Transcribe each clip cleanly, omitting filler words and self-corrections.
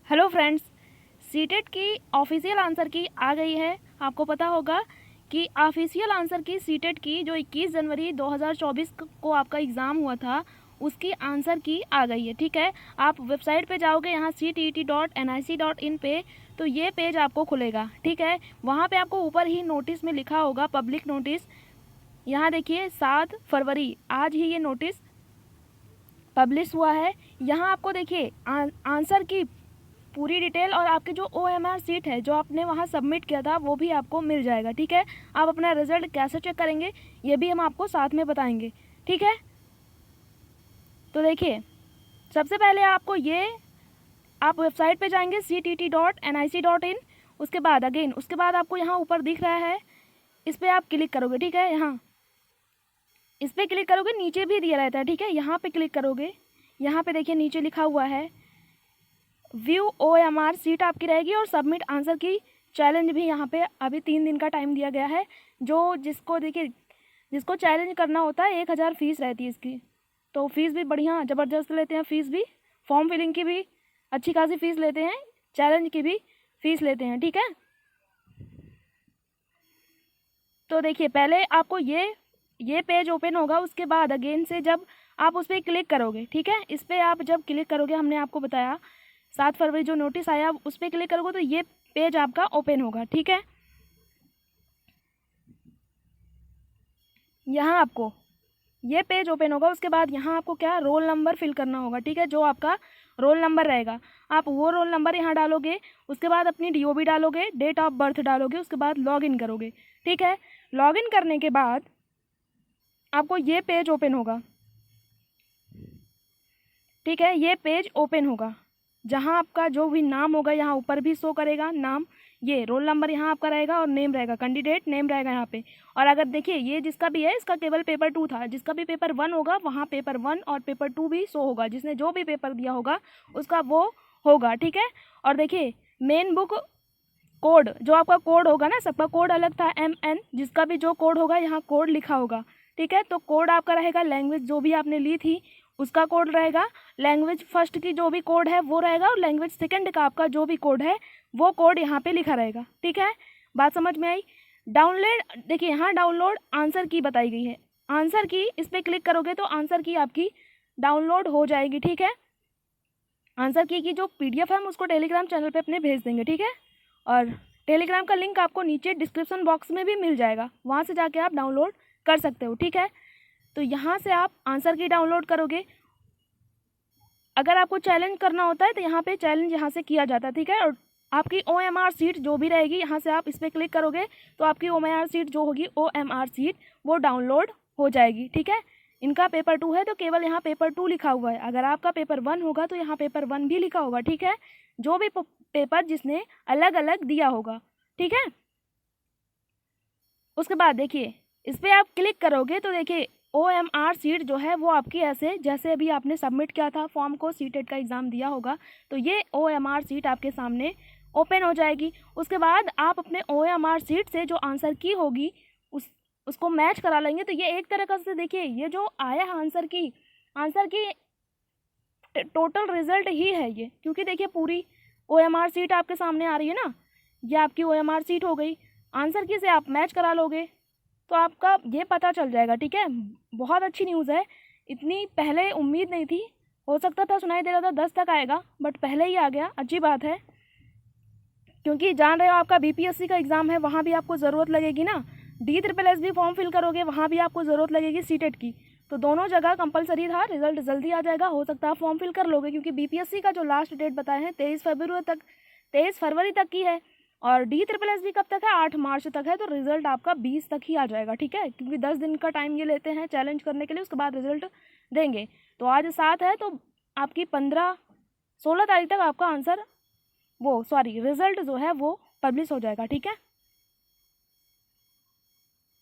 Hello friends, CTET की official answer की आ गई है। आपको पता होगा कि ऑफिशियल आंसर की सीटेट की जो 21 जनवरी 2024 को आपका एग्ज़ाम हुआ था उसकी आंसर की आ गई है। ठीक है, आप वेबसाइट पे जाओगे यहाँ ctet.nic.in पे, तो ये पेज आपको खुलेगा। ठीक है, वहाँ पे आपको ऊपर ही नोटिस में लिखा होगा पब्लिक नोटिस। यहाँ देखिए 7 फरवरी आज ही ये नोटिस पब्लिश हुआ है। यहाँ आपको देखिए आंसर की पूरी डिटेल और आपके जो OMR सीट है जो आपने वहाँ सबमिट किया था वो भी आपको मिल जाएगा। ठीक है, आप अपना रिजल्ट कैसे चेक करेंगे ये भी हम आपको साथ में बताएंगे। ठीक है, तो देखिए सबसे पहले आपको ये आप वेबसाइट पे जाएंगे ctt.nic.in। उसके बाद आपको यहाँ ऊपर दिख रहा है, इस पर आप क्लिक करोगे। ठीक है, यहाँ इस पर क्लिक करोगे, नीचे भी दिया रहता है। ठीक है, यहाँ पे क्लिक करोगे, यहाँ पे देखिए नीचे लिखा हुआ है व्यू OMR सीट आपकी रहेगी और सबमिट आंसर की चैलेंज भी यहाँ पे अभी 3 दिन का टाइम दिया गया है। जो जिसको चैलेंज करना होता है 1000 फीस रहती है इसकी, तो फीस भी बढ़िया ज़बरदस्त लेते हैं। फीस भी फॉर्म फिलिंग की भी अच्छी खासी फीस लेते हैं, चैलेंज की भी फीस लेते हैं। ठीक है, तो देखिए पहले आपको ये पेज ओपन होगा, उसके बाद अगेन से जब आप उस पर क्लिक करोगे, ठीक है, इस पर आप जब क्लिक करोगे, हमने आपको बताया 7 फरवरी जो नोटिस आया उस पर क्लिक करोगे तो ये पेज आपका ओपन होगा। ठीक है, यहाँ आपको ये पेज ओपन होगा, उसके बाद यहाँ आपको क्या रोल नंबर फिल करना होगा। ठीक है, जो आपका रोल नंबर रहेगा आप वो रोल नंबर यहाँ डालोगे, उसके बाद अपनी DOB डालोगे, डेट ऑफ बर्थ डालोगे, उसके बाद लॉगिन करोगे। ठीक है, लॉगिन करने के बाद आपको ये पेज ओपन होगा। ठीक है, ये पेज ओपन होगा जहाँ आपका जो भी नाम होगा यहाँ ऊपर भी शो करेगा नाम, ये रोल नंबर यहाँ आपका रहेगा और नेम रहेगा, कैंडिडेट नेम रहेगा यहाँ पे। और अगर देखिए ये जिसका भी है इसका केवल पेपर 2 था, जिसका भी पेपर 1 होगा वहाँ पेपर 1 और पेपर 2 भी शो होगा, जिसने जो भी पेपर दिया होगा उसका वो होगा। ठीक है, और देखिए मेन बुक कोड जो आपका कोड होगा ना, सबका कोड अलग था MN, जिसका भी जो कोड होगा यहाँ कोड लिखा होगा। ठीक है, तो कोड आपका रहेगा लैंग्वेज जो भी आपने ली थी उसका कोड रहेगा, लैंग्वेज फर्स्ट की जो भी कोड है वो रहेगा, और लैंग्वेज सेकंड का आपका जो भी कोड है वो कोड यहाँ पे लिखा रहेगा। ठीक है, बात समझ में आई। डाउनलोड देखिए यहाँ डाउनलोड आंसर की बताई गई है, आंसर की इस पर क्लिक करोगे तो आंसर की आपकी डाउनलोड हो जाएगी। ठीक है, आंसर की जो PDF है हम उसको टेलीग्राम चैनल पे अपने भेज देंगे। ठीक है, और टेलीग्राम का लिंक आपको नीचे डिस्क्रिप्शन बॉक्स में भी मिल जाएगा, वहाँ से जाके आप डाउनलोड कर सकते हो। ठीक है, तो यहाँ से आप आंसर की डाउनलोड करोगे। अगर आपको चैलेंज करना होता है तो यहाँ पे चैलेंज यहाँ से किया जाता है। ठीक है, और आपकी OMR सीट जो भी रहेगी यहाँ से आप इस पर क्लिक करोगे तो आपकी OMR सीट जो होगी OMR सीट वो डाउनलोड हो जाएगी। ठीक है, इनका पेपर 2 है तो केवल यहाँ पेपर 2 लिखा हुआ है, अगर आपका पेपर 1 होगा तो यहाँ पेपर 1 भी लिखा होगा। ठीक है, जो भी पेपर जिसने अलग अलग दिया होगा। ठीक है, उसके बाद देखिए इस पर आप क्लिक करोगे तो देखिए OMR सीट जो है वो आपकी ऐसे जैसे अभी आपने सबमिट किया था फॉर्म को, सीटेट का एग्ज़ाम दिया होगा तो ये OMR सीट आपके सामने ओपन हो जाएगी। उसके बाद आप अपने OMR सीट से जो आंसर की होगी उसको मैच करा लेंगे। तो ये एक तरह से देखिए ये जो आया है आंसर की टोटल रिजल्ट ही है ये, क्योंकि देखिए पूरी OMR सीट आपके सामने आ रही है ना, ये आपकी OMR सीट हो गई। आंसर की से आप मैच करा लोगे तो आपका ये पता चल जाएगा। ठीक है, बहुत अच्छी न्यूज़ है, इतनी पहले उम्मीद नहीं थी, हो सकता था सुनाई दे रहा था 10 तक आएगा बट पहले ही आ गया, अच्छी बात है। क्योंकि जान रहे हो आपका BPSC का एग्ज़ाम है, वहाँ भी आपको ज़रूरत लगेगी ना, DSSS भी फॉर्म फिल करोगे वहाँ भी आपको ज़रूरत लगेगी सीटेट की, तो दोनों जगह कंपलसरी था, रिजल्ट जल्दी आ जाएगा, हो सकता है फॉर्म फिल कर लोगे क्योंकि BPSC का जो लास्ट डेट बताए हैं 23 फरवरी तक की है, और DSSS भी कब तक है 8 मार्च तक है, तो रिजल्ट आपका 20 तक ही आ जाएगा। ठीक है, क्योंकि 10 दिन का टाइम ये लेते हैं चैलेंज करने के लिए, उसके बाद रिजल्ट देंगे। तो आज 7 है तो आपकी 16 तारीख तक आपका आंसर रिजल्ट जो है वो पब्लिश हो जाएगा। ठीक है,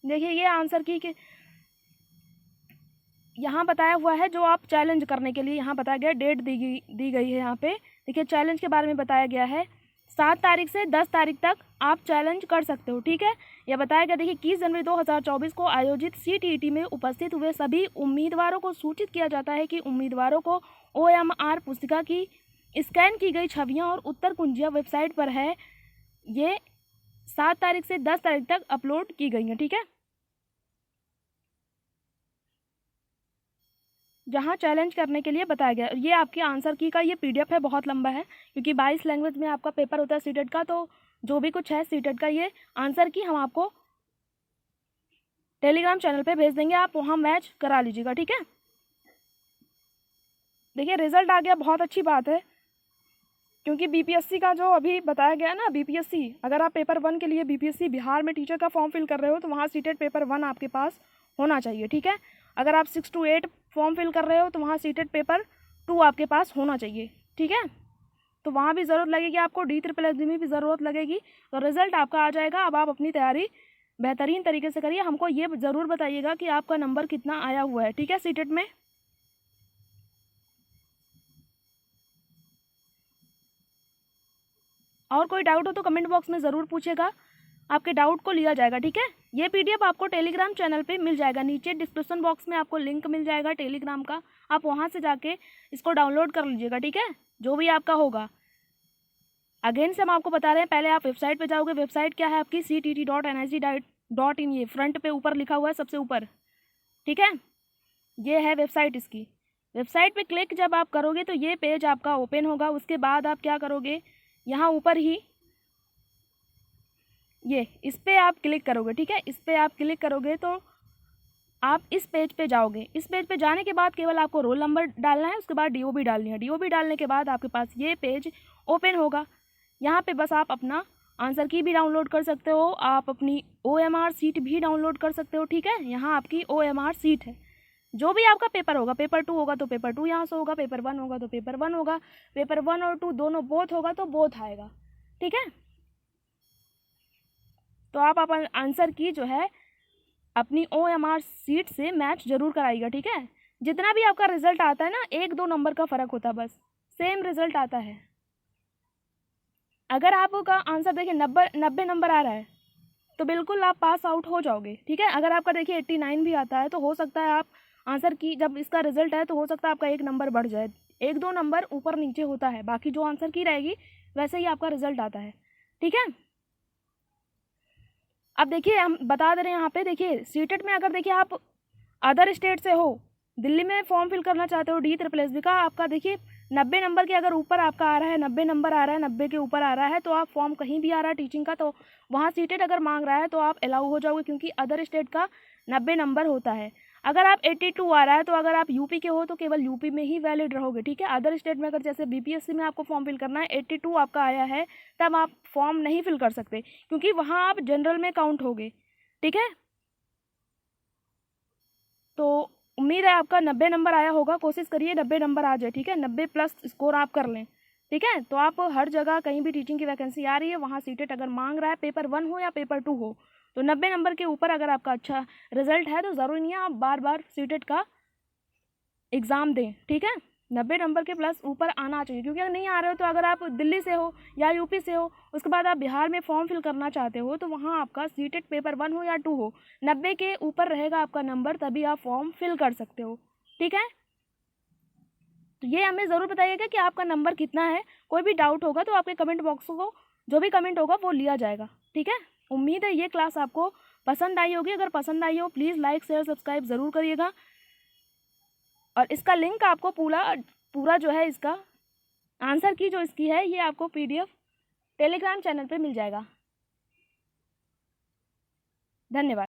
देखिए ये आंसर की यहाँ बताया हुआ है जो आप चैलेंज करने के लिए यहाँ बताया गया, डेट दी गई है यहाँ पे। देखिए चैलेंज के बारे में बताया गया है 7 तारीख से 10 तारीख तक आप चैलेंज कर सकते हो। ठीक है, यह बताया गया देखिए 21 जनवरी 2024 को आयोजित CTET में उपस्थित हुए सभी उम्मीदवारों को सूचित किया जाता है कि उम्मीदवारों को OMR पुस्तिका की स्कैन की गई छवियां और उत्तर कुंजियां वेबसाइट पर है, ये 7 तारीख से 10 तारीख तक अपलोड की गई हैं, ठीक है। जहां चैलेंज करने के लिए बताया गया। ये आपके आंसर की का ये PDF है, बहुत लंबा है क्योंकि 22 लैंग्वेज में आपका पेपर होता है सीटेट का। तो जो भी कुछ है सीटेट का ये आंसर की हम आपको टेलीग्राम चैनल पे भेज देंगे, आप वहाँ मैच करा लीजिएगा, ठीक है। देखिए रिजल्ट आ गया, बहुत अच्छी बात है क्योंकि BPSC का जो अभी बताया गया ना, BPSC अगर आप पेपर 1 के लिए BPSC बिहार में टीचर का फॉर्म फिल कर रहे हो तो वहाँ सीटेट पेपर 1 आपके पास होना चाहिए, ठीक है। अगर आप 6 to 8 फॉर्म फिल कर रहे हो तो वहाँ सीटेट पेपर 2 आपके पास होना चाहिए, ठीक है। तो वहाँ भी ज़रूरत लगेगी आपको, DSSS में भी ज़रूरत लगेगी। तो रिज़ल्ट आपका आ जाएगा। अब आप अपनी तैयारी बेहतरीन तरीके से करिए। हमको ये ज़रूर बताइएगा कि आपका नंबर कितना आया हुआ है, ठीक है, सीटेट में। और कोई डाउट हो तो कमेंट बॉक्स में ज़रूर पूछेगा, आपके डाउट को लिया जाएगा, ठीक है। ये PDF आपको टेलीग्राम चैनल पे मिल जाएगा, नीचे डिस्क्रिप्शन बॉक्स में आपको लिंक मिल जाएगा टेलीग्राम का, आप वहाँ से जाके इसको डाउनलोड कर लीजिएगा, ठीक है, जो भी आपका होगा। अगेन से हम आपको बता रहे हैं, पहले आप वेबसाइट पे जाओगे। वेबसाइट क्या है आपकी? ctt.nic.in, ये फ्रंट पे ऊपर लिखा हुआ है सबसे ऊपर, ठीक है, ये है वेबसाइट इसकी। वेबसाइट पे क्लिक जब आप करोगे तो ये पेज आपका ओपन होगा। उसके बाद आप क्या करोगे, यहाँ ऊपर ही ये इस पर आप क्लिक करोगे, ठीक है। इस पर आप क्लिक करोगे तो आप इस पेज पे जाओगे। इस पेज पे जाने के बाद केवल आपको रोल नंबर डालना है, उसके बाद DOB डालनी है। DOB डालने के बाद आपके पास ये पेज ओपन होगा। यहाँ पे बस आप अपना आंसर की भी डाउनलोड कर सकते हो, आप अपनी OMR सीट भी डाउनलोड कर सकते हो, ठीक है। यहाँ आपकी OMR सीट है। जो भी आपका पेपर होगा, पेपर 2 होगा तो पेपर 2 यहाँ से होगा, पेपर 1 होगा तो पेपर 1 होगा, पेपर 1 और 2 दोनों बोथ होगा तो बोथ आएगा, ठीक है। तो आप अपन आंसर की जो है अपनी OMR सीट से मैच जरूर कराइएगा, ठीक है। जितना भी आपका रिजल्ट आता है ना, 1-2 नंबर का फ़र्क होता है, बस सेम रिजल्ट आता है। अगर आपका आंसर देखिए 90 नंबर आ रहा है तो बिल्कुल आप पास आउट हो जाओगे, ठीक है। अगर आपका देखिए 89 भी आता है तो हो सकता है आप आंसर की जब इसका रिजल्ट है तो हो सकता है आपका 1 नंबर बढ़ जाए, 1-2 नंबर ऊपर नीचे होता है, बाकी जो आंसर की रहेगी वैसे ही आपका रिजल्ट आता है, ठीक है। अब देखिए हम बता दे रहे हैं यहाँ पे, देखिए सीटेट में अगर देखिए आप अदर स्टेट से हो, दिल्ली में फॉर्म फिल करना चाहते हो DSSS का, आपका देखिए 90 नंबर के अगर ऊपर आपका आ रहा है, 90 नंबर आ रहा है, 90 के ऊपर आ रहा है, तो आप फॉर्म कहीं भी आ रहा है टीचिंग का तो वहाँ सीटेट अगर मांग रहा है तो आप अलाउ हो जाओगे, क्योंकि अदर स्टेट का 90 नंबर होता है। अगर आप 82 आ रहा है तो अगर आप यूपी के हो तो केवल यूपी में ही वैलिड रहोगे, ठीक है। अदर स्टेट में अगर जैसे BPSC में आपको फॉर्म फिल करना है, 82 आपका आया है, तब आप फॉर्म नहीं फिल कर सकते क्योंकि वहाँ आप जनरल में काउंट होगे, ठीक है। तो उम्मीद है आपका 90 नंबर आया होगा, कोशिश करिए 90 नंबर आ जाए, ठीक है। 90 प्लस स्कोर आप कर लें, ठीक है। तो आप हर जगह कहीं भी टीचिंग की वैकेंसी आ रही है वहाँ सीटेट अगर मांग रहा है, पेपर 1 हो या पेपर 2 हो, तो 90 नंबर के ऊपर अगर आपका अच्छा रिजल्ट है तो ज़रूरी नहीं है आप बार बार सीटेट का एग्ज़ाम दें, ठीक है। 90 नंबर के प्लस ऊपर आना चाहिए, क्योंकि अगर नहीं आ रहे हो तो अगर आप दिल्ली से हो या यूपी से हो, उसके बाद आप बिहार में फॉर्म फिल करना चाहते हो तो वहाँ आपका सीटेट पेपर 1 हो या 2 हो, 90 के ऊपर रहेगा आपका नंबर, तभी आप फॉर्म फिल कर सकते हो, ठीक है। तो ये हमें ज़रूर बताइएगा कि आपका नंबर कितना है। कोई भी डाउट होगा तो आपके कमेंट बॉक्स को जो भी कमेंट होगा वो लिया जाएगा, ठीक है। उम्मीद है ये क्लास आपको पसंद आई होगी। अगर पसंद आई हो प्लीज़ लाइक शेयर सब्सक्राइब ज़रूर करिएगा, और इसका लिंक आपको पूरा जो है इसका आंसर की जो इसकी है ये आपको PDF टेलीग्राम चैनल पे मिल जाएगा। धन्यवाद।